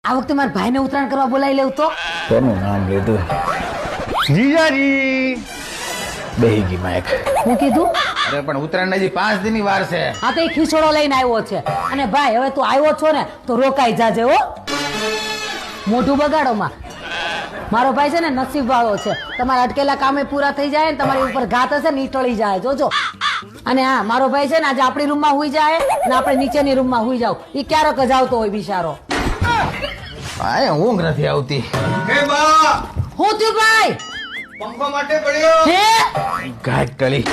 આ વખતે મારા ભાઈને ઉત્તરાયણ કરવા બોલાવી લેવું તો કોનું નામ લીધું? જીજાજી બેહી ગઈ માઈક. હું કીધું અરે પણ ઉત્તરાયણ હજી 5 દિનની વાર છે. હા તો એ ખીચડો લઈને આવ્યો છે અને ભાઈ હવે તું આવ્યો છો ને તો રોકાઈ જાજે હો. મોઢું બગાડો માં. મારો ભાઈ છે ને નસીબ વાળો છે, તમારા અટકેલા કામે પૂરા થઈ જાય ને તમારી ઉપર ઘાત હશે ને ઈ ટળી જાય જોજો. અને હા મારો ભાઈ છે ને આજે આપણી રૂમમાં હુઈ જાય ને આપણે નીચેની રૂમમાં હુઈ જાવ. ઈ ક્યારેક જ આવતો હોય બિચારો. આ ઊંઘ નથી આવતી. હે બા હું થયું ભાઈ? પંખો માટે પડ્યો હે ઘાટ ટળી.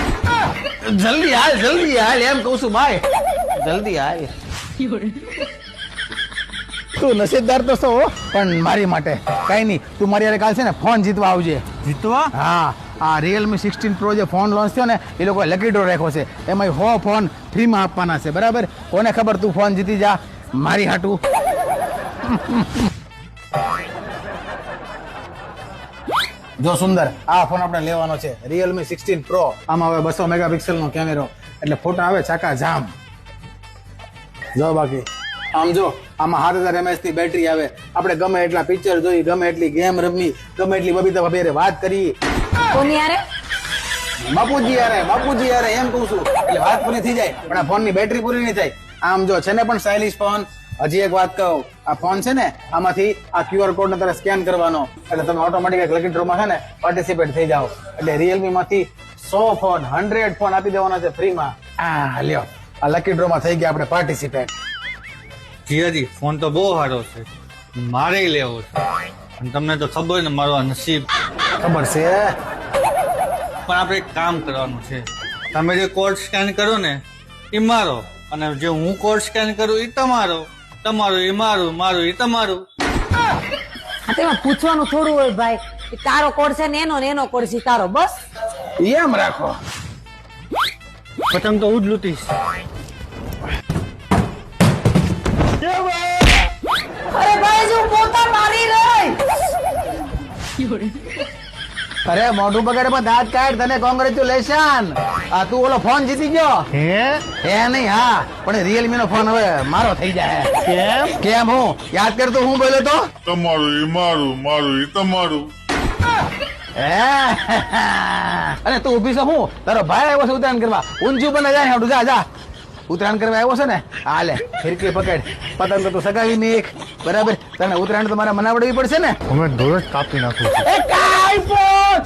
જલ્દી હાલ એમ કહું છું ભાઈ, જલ્દી હાલ. તું નસીબદાર તો છો હો, પણ મારી માટે કઈ નહીં. તું મારી હારે કાલ છે ને ફોન જીતવા આવજે. જીતવા? હા, આ Realme 16 Pro જે ફોન લોન્ચ થયો ને એ લોકોએ લકી ડ્રો રાખ્યો છે. એમાં 100 ફોન ફ્રીમાં આપવાના છે. બરાબર? કોને ખબર તું ફોન જીતી જા મારી હાટું. જો સુંદર, આ ફોન આપણે લેવાનો છે Realme 16 Pro. આમાં હવે 200 મેગાપિક્સલ નો કેમેરો, એટલે ફોટા આવે ચાકા જામ. જો બાકી આમ જો આમાં 7000 mAh ની બેટરી આવે. આપણે ગમે એટલા પિક્ચર જોઈ, ગમે એટલી ગેમ રમી, ગમે એટલી બબીતા ભાભી વાત કરી. કોની યારે? બાપુજી યાર એમ કહું છું, એટલે વાત પૂરી થઈ જાય પણ આ ફોન ની બેટરી પૂરી નહીં થાય. આમ જો છે ને પણ સ્ટાઇલિશ ફોન. હજી એક વાત કહું, આ ફોન છે ને આમાંથી આ QR કોડ ને તારે સ્કેન કરવાનો, એટલે તમે ઓટોમેટિક લકી ડ્રોમાં છે ને પાર્ટિસિપેટ થઈ જાઓ. એટલે Realme માંથી 100 ફોન 100 ફોન આપી દેવાના છે ફ્રીમાં. આ લ્યો, આ લકી ડ્રોમાં થઈ ગયા આપણે પાર્ટિસિપેટ. જીજાજી ફોન તો બહુ સારો છે, મારે લેવો છે. અને તમને તો ખબર ને મારો આ નસીબ. ખબર છે? પણ આપણે એક કામ કરવાનું છે. તમે જે કોડ સ્કેન કરો ને એ મારો, અને જે હું કોડ સ્કેન કરું એ તમારો. તમારું એ મારું, મારું એ તમારું. આ તેમાં પૂછવાનું થોડું હોય ભાઈ. કે તારો કોડ છે ને એનો કોડ છે તારો, બસ. એમ રાખો. પતંગ તો હું જ લૂંટીશ. અરે ભાઈ જો પોતા મારી રહી. અરે મોઢું બગાડે પણ દાંત કાઢ. તને કોંગ્રેચ્યુલેશન. આ તું ઓલો ફોન જીતી ગયો. હે હે નહીં? હા, પણ Realme નો ફોન હવે મારો થઈ જાય. કેમ હું યાદ કરતો હું બોલ્યો તો? તમારું એ મારું, મારું એ તમારું. હે? અને તું ઉભી છો હું? તારો ભાઈ આવ્યો છે ઉત્તરાયણ કરવા. ઊંચું બને જાય હેડું. જા ઉત્તરાયણ કરવા આવ્યો છે ને. હાલે ફિરકી પકડ. પતંગ તો તું સગાવી નહીં એક. બરાબર? તને ઉત્તરાયણ તો મારે મનાવડવી પડશે ને. અમે દોરજ કાપી નાખું. એ કાઈ પોચ.